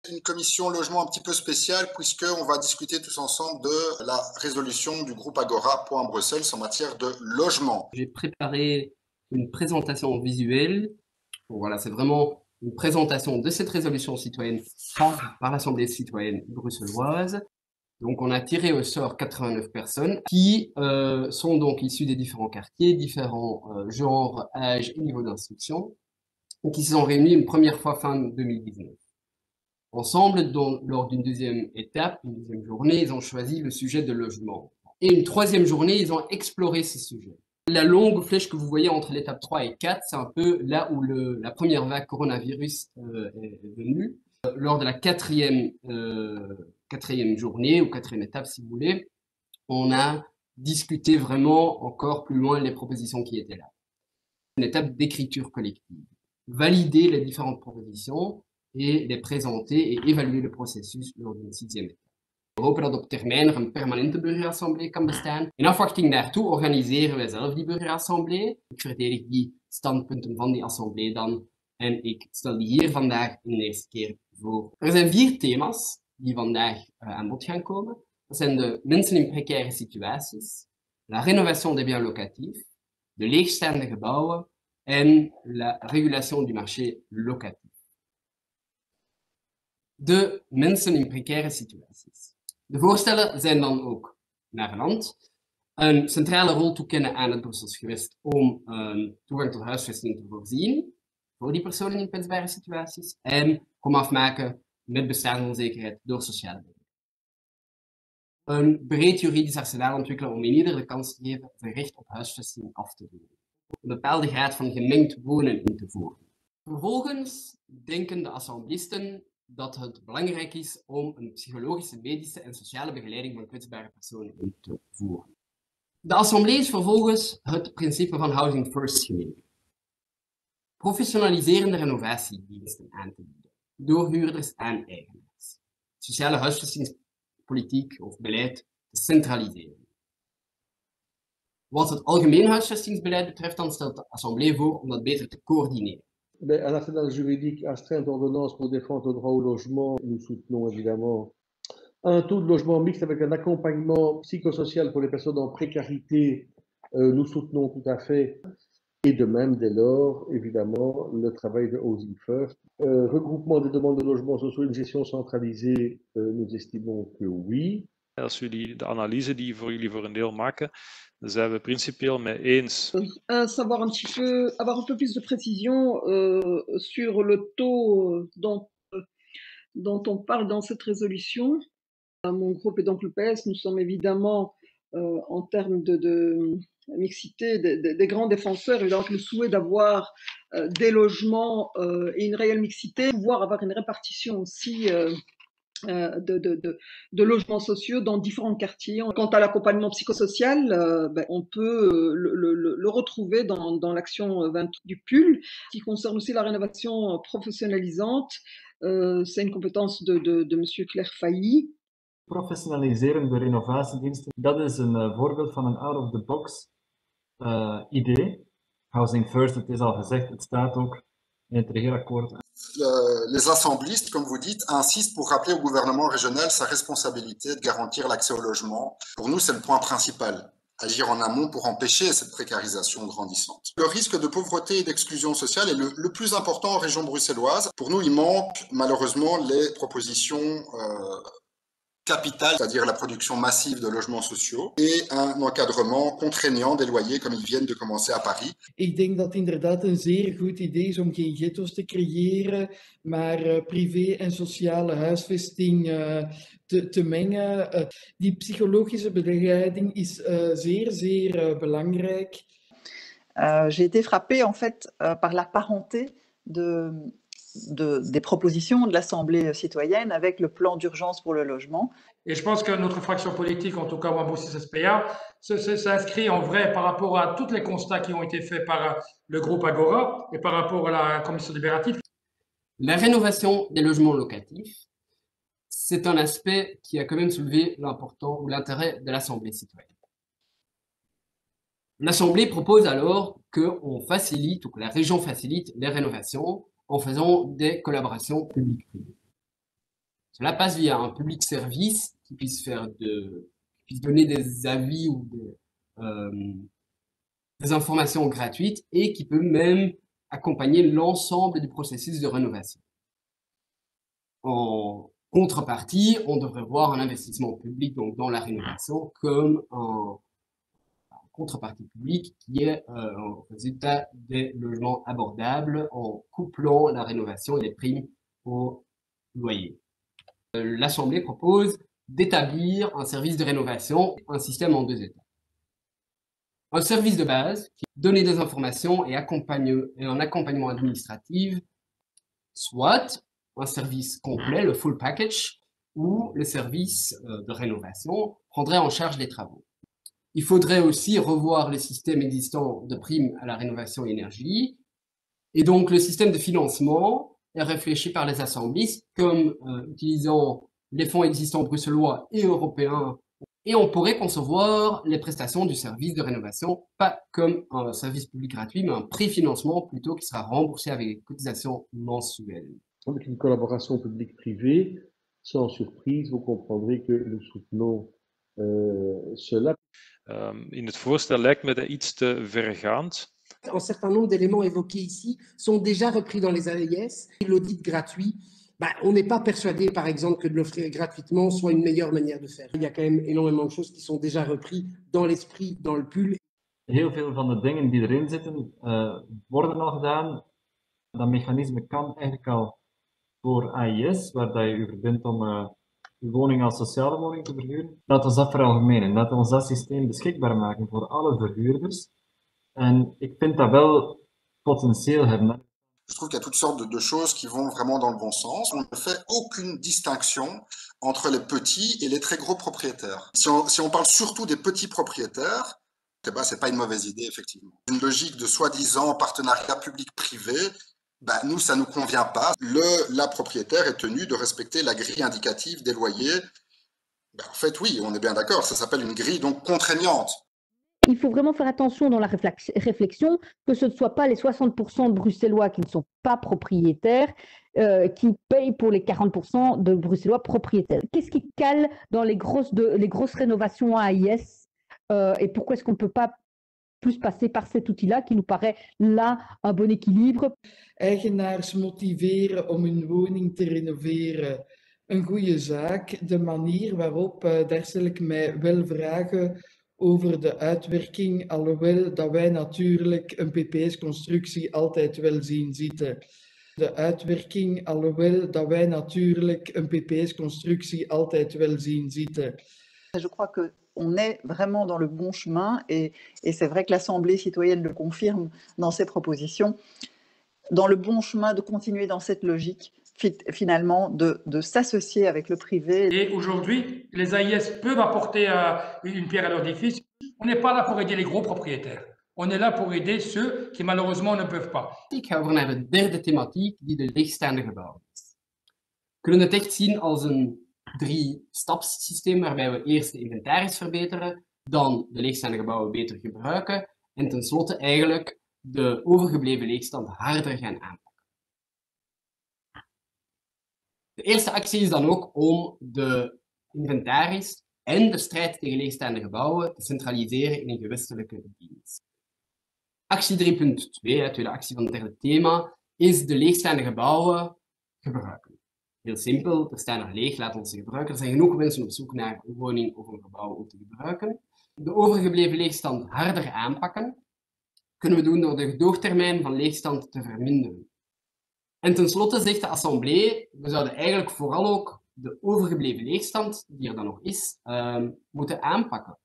Une commission logement un petit peu spéciale puisqu'on va discuter tous ensemble de la résolution du groupe Agora Point Bruxelles en matière de logement. J'ai préparé une présentation visuelle. Bon, voilà, c'est vraiment une présentation de cette résolution citoyenne par l'Assemblée citoyenne bruxelloise. Donc, on a tiré au sort 89 personnes qui sont donc issues des différents quartiers, différents genres, âges et niveaux d'instruction, et qui se sont réunis une première fois fin 2019. Ensemble, lors d'une deuxième étape, une deuxième journée, ils ont choisi le sujet de logement. Et une troisième journée, ils ont exploré ce sujet. La longue flèche que vous voyez entre l'étape 3 et 4, c'est un peu là où la première vague coronavirus est venue. Lors de la quatrième journée, ou quatrième étape si vous voulez, on a discuté vraiment encore plus loin les propositions qui étaient là. Une étape d'écriture collective. Valider les différentes propositions et les présenter et évaluer le processus lors d'une sixième étape. We hopen dat op termijn er een permanente burgerassemblée kan bestaan. In afwachting daartoe organiseren wij zelf die burgerassemblée. Ik verdedig die standpunten van die assemblée dan en ik stel die hier vandaag in de eerste keer voor. Er zijn 4 thema's die vandaag aan bod gaan komen. Dat zijn de mensen in precaire situaties, la rénovation des biens locatifs, de leegstaande gebouwen en la régulation du marché locatif. De mensen in precaire situaties. De voorstellen zijn dan ook naar land. Een centrale rol toekennen aan het Brussels gewest om toegang tot huisvesting te voorzien voor die personen in kwetsbare situaties en komaf maken met bestaansonzekerheid door sociale beleid. Een breed juridisch arsenaal ontwikkelen om ieder de kans te geven zijn recht op huisvesting af te doen. Een bepaalde graad van gemengd wonen in te voeren. Vervolgens denken de assemblisten dat het belangrijk is om een psychologische, medische en sociale begeleiding van kwetsbare personen in te voeren. De Assemblée is vervolgens het principe van Housing First gemeen. Professionaliserende renovatiediensten aan te bieden door huurders aan eigenaars. Sociale huisvestingspolitiek of beleid te centraliseren. Wat het algemeen huisvestingsbeleid betreft, dan stelt de Assemblée voor om dat beter te coördineren. Un arsenal juridique astreint d'ordonnances pour défendre le droit au logement, nous soutenons évidemment un taux de logement mixte avec un accompagnement psychosocial pour les personnes en précarité, nous soutenons tout à fait. Et de même, dès lors, évidemment, le travail de Housing First. Regroupement des demandes de logements sociaux, une gestion centralisée, nous estimons que oui. Als jullie de analyse die jullie voor een deel maken, dan zijn we principieel mee eens. Savoir avoir un peu plus de précision sur le taux dont on parle dans cette résolution. Mon groupe et donc le PS, nous sommes évidemment en termes de mixité des grands défenseurs, et donc le souhait d'avoir des logements et une réelle mixité, pouvoir avoir une répartition aussi de logements sociaux dans différents quartiers. Quant à l'accompagnement psychosocial, on peut le retrouver dans l'action 20 du PUL, qui concerne aussi la rénovation professionnalisante. C'est une compétence de monsieur Claire Failly. Professionaliseren de renovatiediensten, dat is een voorbeeld van een out-of-the-box idee. Housing First, het is al gezegd, het staat ook in het regeerakkoord. Les assemblistes, comme vous dites, insistent pour rappeler au gouvernement régional sa responsabilité de garantir l'accès au logement. Pour nous, c'est le point principal. Agir en amont pour empêcher cette précarisation grandissante. Le risque de pauvreté et d'exclusion sociale est le plus important en région bruxelloise. Pour nous, il manque malheureusement les propositions capitale, c'est-à-dire la production massive de logements sociaux et un encadrement contraignant des loyers comme ils viennent de commencer à Paris. Ik denk dat het inderdaad een zeer goed idee is om geen ghetto's te creëren, maar privé en sociale huisvesting te mengen. Die psychologische begeleiding is zeer belangrijk. J'ai été frappée en fait par la parenté des propositions de l'Assemblée citoyenne avec le plan d'urgence pour le logement. Et je pense que notre fraction politique, en tout cas Wambussis SPA, s'inscrit en vrai par rapport à tous les constats qui ont été faits par le groupe Agora et par rapport à la commission libérative. La rénovation des logements locatifs, c'est un aspect qui a quand même soulevé l'intérêt de l'Assemblée citoyenne. L'Assemblée propose alors qu'on facilite ou que la région facilite les rénovations en faisant des collaborations publiques-privées. Cela passe via un public service qui puisse donner des avis ou des informations gratuites et qui peut même accompagner l'ensemble du processus de rénovation. En contrepartie, on devrait voir un investissement public donc dans la rénovation comme un contrepartie publique qui est au résultat des logements abordables en couplant la rénovation et les primes au loyer. L'Assemblée propose d'établir un service de rénovation, un système en 2 étapes. Un service de base qui donne des informations et un accompagnement administratif, soit un service complet, le full package, ou le service de rénovation prendrait en charge les travaux. Il faudrait aussi revoir les systèmes existants de primes à la rénovation énergie. Et donc, le système de financement est réfléchi par les assemblées comme utilisant les fonds existants bruxellois et européens. Et on pourrait concevoir les prestations du service de rénovation pas comme un service public gratuit, mais un préfinancement plutôt qui sera remboursé avec des cotisations mensuelles. Avec une collaboration publique-privée, sans surprise, vous comprendrez que nous soutenons cela. In het voorstel lijkt me dat iets te vergaand. Un certain nombre d'éléments évoqués ici sont déjà repris dans les AIS. L'audit gratuit, on n'est pas persuadé, par exemple, que de l'offrir gratuitement soit une meilleure manière de faire. Il y a quand même énormément de choses qui sont déjà reprises dans l'esprit, dans le pull. Heel veel van de dingen die erin zitten, worden al gedaan. Dat mechanisme kan eigenlijk al voor AIS, waar dat je u verbindt om uw woning als sociale woning te verhuren. Laten we dat veralgemenen. Laten we dat systeem beschikbaar maken voor alle verhuurders. En ik vind dat wel potentieel hebben. Je trouve qu'il y a toutes sortes de choses qui vont vraiment dans le bon sens. On ne fait aucune distinction entre les petits et les très gros propriétaires. Si on parle surtout des petits propriétaires, c'est pas une mauvaise idée, effectivement. Une logique de soi-disant partenariat public-privé, nous, ça ne nous convient pas. La propriétaire est tenue de respecter la grille indicative des loyers. En fait, oui, on est bien d'accord, ça s'appelle une grille donc contraignante. Il faut vraiment faire attention dans la réflexion que ce ne soit pas les 60% de Bruxellois qui ne sont pas propriétaires qui payent pour les 40% de Bruxellois propriétaires. Qu'est-ce qui cale dans les grosses rénovations AIS et pourquoi est-ce qu'on ne peut pas plus passer par cet outil-là qui nous paraît là un bon équilibre? Eigenaars motiveren om hun woning te renoveren, een goede zaak. De manier waarop, daar stel ik mij wel vragen over de uitwerking, alhoewel dat wij natuurlijk een PPS-constructie altijd wel zien zitten. De uitwerking, alhoewel dat wij natuurlijk een PPS-constructie altijd wel zien zitten. Je crois qu'on est vraiment dans le bon chemin et c'est vrai que l'Assemblée citoyenne le confirme dans ses propositions, dans le bon chemin de continuer dans cette logique finalement de s'associer avec le privé. Et aujourd'hui, les AIS peuvent apporter une pierre à l'édifice. On n'est pas là pour aider les gros propriétaires. On est là pour aider ceux qui malheureusement ne peuvent pas. Ik ga over naar de derde thematiek die de leegstaande gebouwen is. We kunnen het echt zien als een 3-stapssysteem waarbij we eerst de inventaris verbeteren, dan de leegstaande gebouwen beter gebruiken en tenslotte eigenlijk de overgebleven leegstand harder gaan aanpakken. De eerste actie is dan ook om de inventaris en de strijd tegen leegstaande gebouwen te centraliseren in een gewestelijke dienst. Actie 3.2, tweede actie van het derde thema, is de leegstaande gebouwen gebruiken. Heel simpel, er staan er leeg, laten we ze gebruiken. Er zijn genoeg mensen op zoek naar een woning of een gebouw om te gebruiken. De overgebleven leegstand harder aanpakken kunnen we doen door de gedoogtermijn van leegstand te verminderen. En tenslotte zegt de Assemblée, we zouden eigenlijk vooral ook de overgebleven leegstand, die er dan nog is, moeten aanpakken.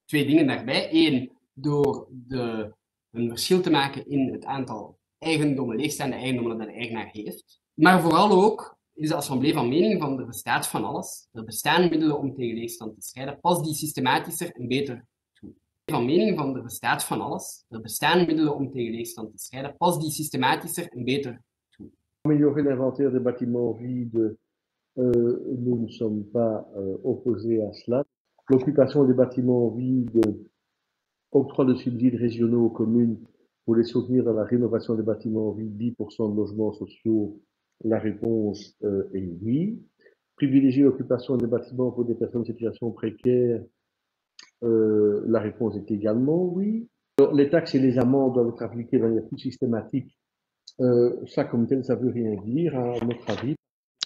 2 dingen daarbij. 1, door een verschil te maken in het aantal eigendommen, leegstaande eigendommen dat de eigenaar heeft. Maar vooral ook is de Assemblée van mening van er bestaat van alles. Er bestaan middelen om tegen leegstand te strijden. Pas die systematischer en beter toe. Van mening van er bestaat van alles. Er bestaan middelen om tegen leegstand te strijden. Pas die systematischer en beter toe. Améliorer l'inventaire des bâtiments vides, nous ne sommes pas opposés à cela. L'occupation des bâtiments vides, octroi de subsides régionaux aux communes pour les soutenir dans la rénovation des bâtiments vides, 10% de logements sociaux La réponse est oui. Privilégier l'occupation des bâtiments pour des personnes en situation précaire, la réponse est également oui. Alors, les taxes et les amendes doivent être appliquées de manière plus systématique. Ça, comme tel, ça veut rien dire, à notre avis.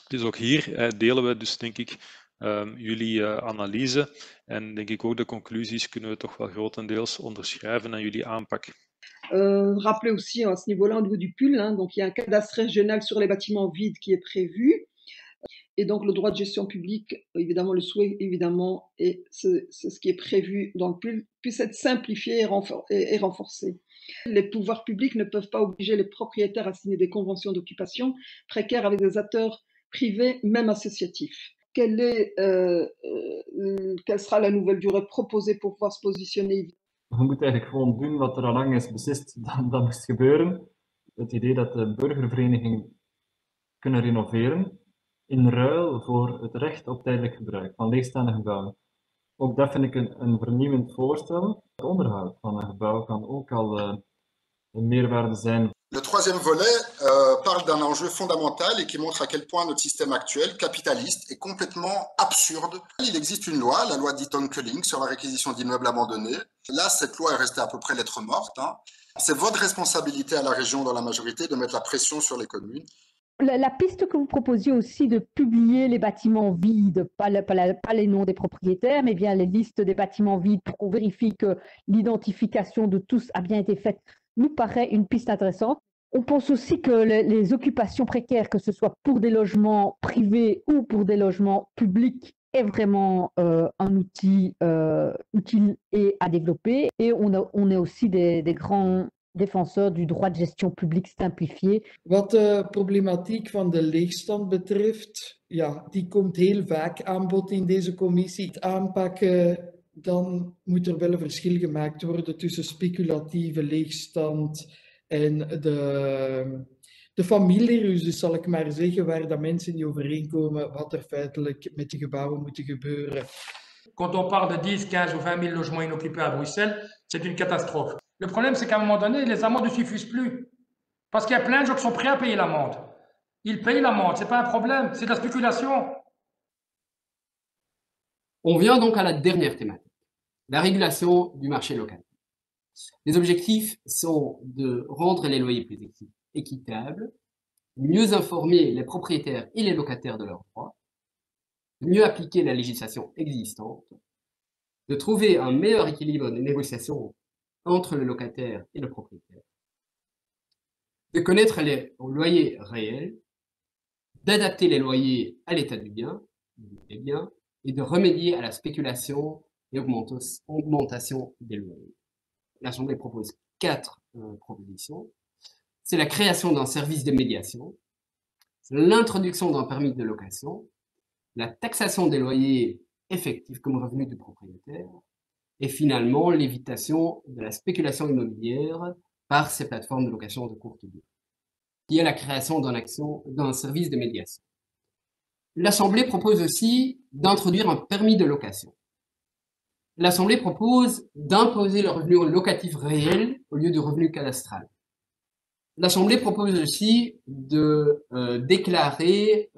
Dus ook hier delen we dus denk ik jullie analyse en denk ik ook de conclusies kunnen we toch wel grotendeels onderschrijven aan jullie aanpak. Rappelez aussi à ce niveau-là, au niveau du PUL, hein, donc il y a un cadastre régional sur les bâtiments vides qui est prévu. Et donc le droit de gestion publique, évidemment, le souhait, évidemment, et c'est ce qui est prévu dans le PUL, puisse être simplifié et renforcé. Les pouvoirs publics ne peuvent pas obliger les propriétaires à signer des conventions d'occupation précaires avec des acteurs privés, même associatifs. Quelle sera la nouvelle durée proposée pour pouvoir se positionner? Je moet eigenlijk gewoon doen wat er al lang is beslist dat moest gebeuren. Het idee dat de burgerverenigingen kunnen renoveren in ruil voor het recht op tijdelijk gebruik van leegstaande gebouwen. Ook dat vind ik een vernieuwend voorstel. Het onderhoud van een gebouw kan ook al een meerwaarde zijn. Le troisième volet parle d'un enjeu fondamental et qui montre à quel point notre système actuel, capitaliste, est complètement absurde. Il existe une loi, la loi d'Eaton-Culling, sur la réquisition d'immeubles abandonnés. Là, cette loi est restée à peu près lettre morte. Hein. C'est votre responsabilité à la région, dans la majorité, de mettre la pression sur les communes. La piste que vous proposiez aussi de publier les bâtiments vides, pas les noms des propriétaires, mais bien les listes des bâtiments vides pour qu'on vérifie que l'identification de tous a bien été faite, nous paraît une piste intéressante. On pense aussi que les occupations précaires, que ce soit pour des logements privés ou pour des logements publics, est vraiment un outil utile et à développer. Et on est aussi des grands défenseur du droit de gestion publiek simplifié. Wat de problematiek van de leegstand betreft, ja, die komt heel vaak aan bod in deze commissie. Het aanpakken, dan moet er wel een verschil gemaakt worden tussen speculatieve leegstand en de familieruzie, dus zal ik maar zeggen, waar dat mensen niet overeenkomen wat er feitelijk met de gebouwen moet gebeuren. Quand on parle de 10, 15 ou 20 000 logements inoccupés à Bruxelles, c'est une catastrophe. Le problème, c'est qu'à un moment donné, les amendes ne suffisent plus. Parce qu'il y a plein de gens qui sont prêts à payer l'amende. Ils payent l'amende, ce n'est pas un problème, c'est de la spéculation. On vient donc à la dernière thématique, la régulation du marché local. Les objectifs sont de rendre les loyers plus équitables, mieux informer les propriétaires et les locataires de leurs droits, mieux appliquer la législation existante, de trouver un meilleur équilibre des négociations entre le locataire et le propriétaire, de connaître les loyers réels, d'adapter les loyers à l'état du bien, des biens, et de remédier à la spéculation et augmentation des loyers. L'Assemblée propose 4 propositions. C'est la création d'un service de médiation, l'introduction d'un permis de location, la taxation des loyers effectifs comme revenu du propriétaire, et finalement l'évitation de la spéculation immobilière par ces plateformes de location de courte durée, qui est la création d'un service de médiation. L'Assemblée propose aussi d'introduire un permis de location. L'Assemblée propose d'imposer le revenu locatif réel au lieu du revenu cadastral. L'Assemblée propose aussi de déclarer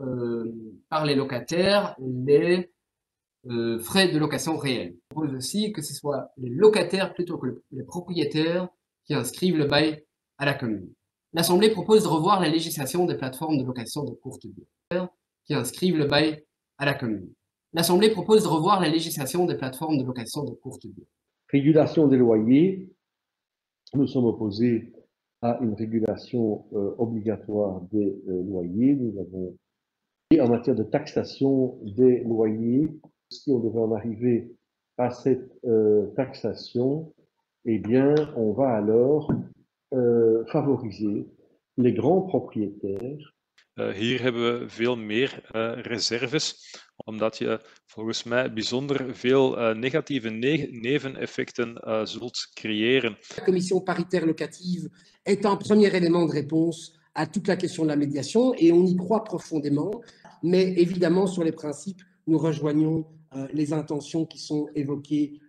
par les locataires les frais de location réels. On propose aussi que ce soit les locataires plutôt que les propriétaires qui inscrivent le bail à la commune. L'Assemblée propose de revoir la législation des plateformes de location de courte durée qui inscrivent le bail à la commune. L'Assemblée propose de revoir la législation des plateformes de location de courte durée. Régulation des loyers. Nous sommes opposés à une régulation obligatoire des loyers. Nous avons, et en matière de taxation des loyers, si on devait en arriver à cette taxation, eh bien, on va alors favoriser les grands propriétaires. Hier hebben we veel meer reserves, omdat je volgens mij bijzonder veel negatieve neveneffecten zult creëren. La commission paritaire locative est un premier élément de réponse à toute la question de la médiation et on y croit profondément, mais évidemment sur les principes, nous rejoignons les intentions qui sont évoquées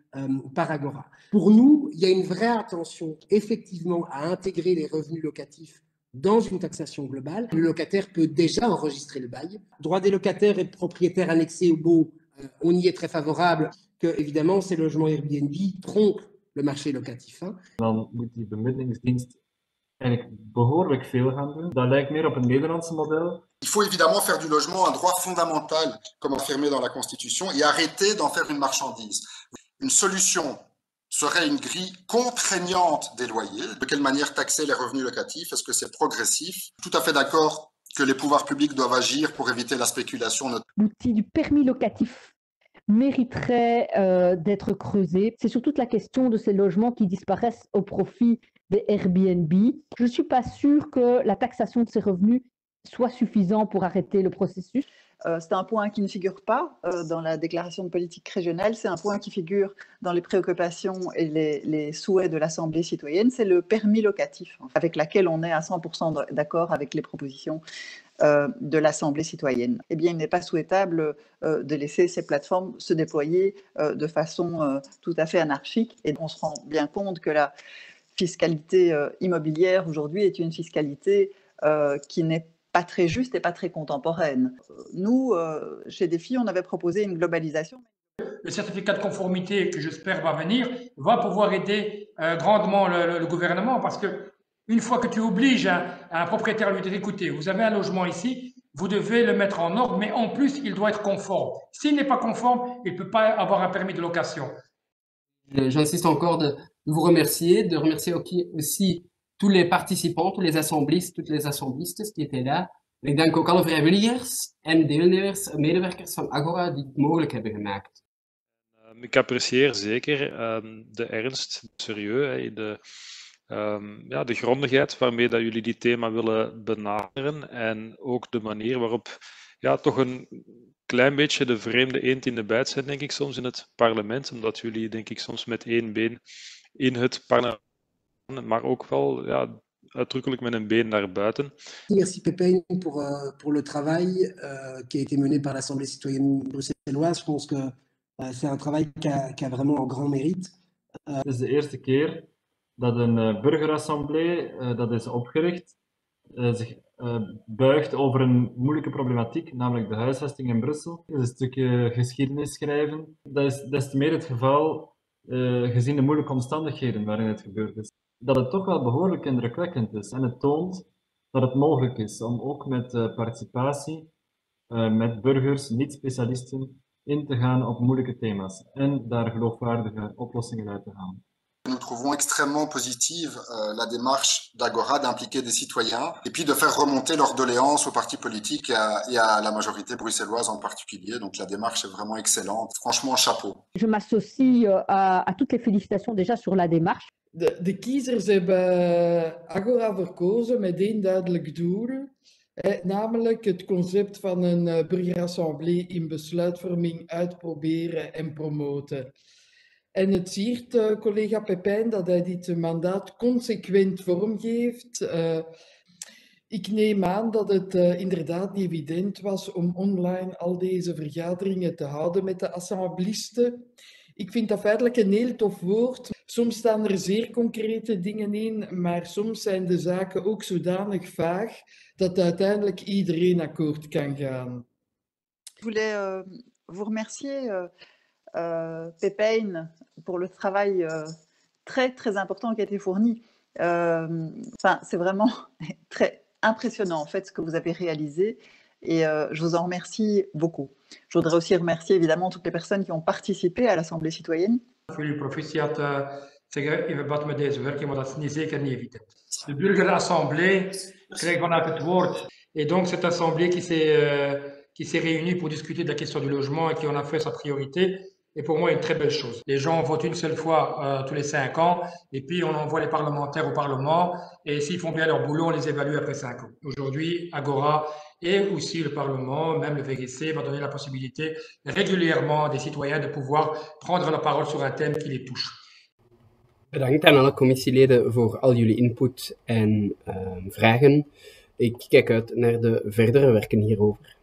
par Agora. Pour nous, il y a une vraie attention effectivement à intégrer les revenus locatifs dans une taxation globale, le locataire peut déjà enregistrer le bail. Droit des locataires et propriétaires annexés au baux, on y est très favorable, que évidemment ces logements Airbnb trompent le marché locatif. Dan moet die bemiddelingsdienst eigenlijk behoorlijk veel gaan doen. Dat lijkt meer op het Nederlandse model. Il faut évidemment faire du logement un droit fondamental, comme affirmé dans la Constitution, et arrêter d'en faire une marchandise. Une solution serait une grille contraignante des loyers. De quelle manière taxer les revenus locatifs? Est-ce que c'est progressif? Tout à fait d'accord que les pouvoirs publics doivent agir pour éviter la spéculation. L'outil du permis locatif mériterait d'être creusé. C'est surtout la question de ces logements qui disparaissent au profit des Airbnb. Je ne suis pas sûre que la taxation de ces revenus soit suffisant pour arrêter le processus. C'est un point qui ne figure pas dans la déclaration de politique régionale, c'est un point qui figure dans les préoccupations et les souhaits de l'Assemblée citoyenne, c'est le permis locatif, avec laquelle on est à 100% d'accord avec les propositions de l'Assemblée citoyenne. Eh bien, il n'est pas souhaitable de laisser ces plateformes se déployer de façon tout à fait anarchique, et on se rend bien compte que la fiscalité immobilière aujourd'hui est une fiscalité qui n'est pas très juste et pas très contemporaine. Nous, chez Défi, on avait proposé une globalisation. Le certificat de conformité que j'espère va venir va pouvoir aider grandement le gouvernement, parce que une fois que tu obliges un propriétaire à lui dire écoutez, vous avez un logement ici, vous devez le mettre en ordre, mais en plus il doit être conforme. S'il n'est pas conforme, il ne peut pas avoir un permis de location. J'insiste encore de vous remercier, de remercier aussi tous les participants, tous les assemblistes, toutes les assemblistes qui étaient là. En ik dank ook alle vrijwilligers en deelnemers, medewerkers van Agora die het mogelijk hebben gemaakt. Ik apprecieer zeker de ernst, het serieus, de grondigheid waarmee dat jullie die thema willen benaderen en ook de manier waarop toch een klein beetje de vreemde eend in de bijt zijn, denk ik soms in het parlement, omdat jullie denk ik soms met één been in het parlement, maar ook wel uitdrukkelijk met een been naar buiten. Merci Pépin pour le travail qui a été mené par l'Assemblée citoyenne bruxelloise. Je pense que c'est un travail qui a vraiment un grand mérite. Het is de eerste keer dat een burgerassemblée dat is opgericht zich buigt over een moeilijke problematiek, namelijk de huisvesting in Brussel. Dat is een stukje geschiedenis schrijven. Dat is des te meer het geval gezien de moeilijke omstandigheden waarin het gebeurd is. Dat het toch wel behoorlijk indrukwekkend is en het toont dat het mogelijk is om ook met participatie, met burgers, niet-specialisten, in te gaan op moeilijke thema's en daar geloofwaardige oplossingen uit te halen. Nous trouvons extrêmement positive la démarche d'Agora d'impliquer des citoyens et puis de faire remonter leurs doléances aux partis politiques et à la majorité bruxelloise en particulier. Donc la démarche est vraiment excellente. Franchement, chapeau. Je m'associe à toutes les félicitations déjà sur la démarche. De kiezers hebben Agora verkozen met één duidelijk doel, namelijk het concept van een burgerassemblée in besluitvorming uitproberen en promoten. En het siert collega Pépin dat hij dit mandaat consequent vormgeeft. Ik neem aan dat het inderdaad niet evident was om online al deze vergaderingen te houden met de assemblisten. Ik vind dat feitelijk een heel tof woord. Soms staan er zeer concrete dingen in, maar soms zijn de zaken ook zodanig vaag dat uiteindelijk iedereen akkoord kan gaan. Je voulais vous remercier, Pépin, pour le travail très très important qui a été fourni. C'est vraiment très impressionnant en fait ce que vous avez réalisé et je vous en remercie beaucoup. Je voudrais aussi remercier évidemment toutes les personnes qui ont participé à l'Assemblée citoyenne. Voor jullie proficiat zeggen in verband met deze werking, maar dat is zeker niet evident. De burgerassemblée krijgt vanuit het woord. Et donc cette assemblée qui s'est réunie pour discuter de la question du logement et qui en a fait sa priorité, est pour moi une très belle chose. Les gens votent une seule fois tous les 5 ans et puis on envoie les parlementaires au Parlement et s'ils font bien leur boulot, on les évalue après 5 ans. Aujourd'hui, Agora et aussi le Parlement, même le VGC, va donner la possibilité régulièrement à des citoyens de pouvoir prendre la parole sur un thème qui les touche. Bedankt aan alle commissieleden voor al jullie input en vragen. Ik kijk uit naar de verdere werken hierover.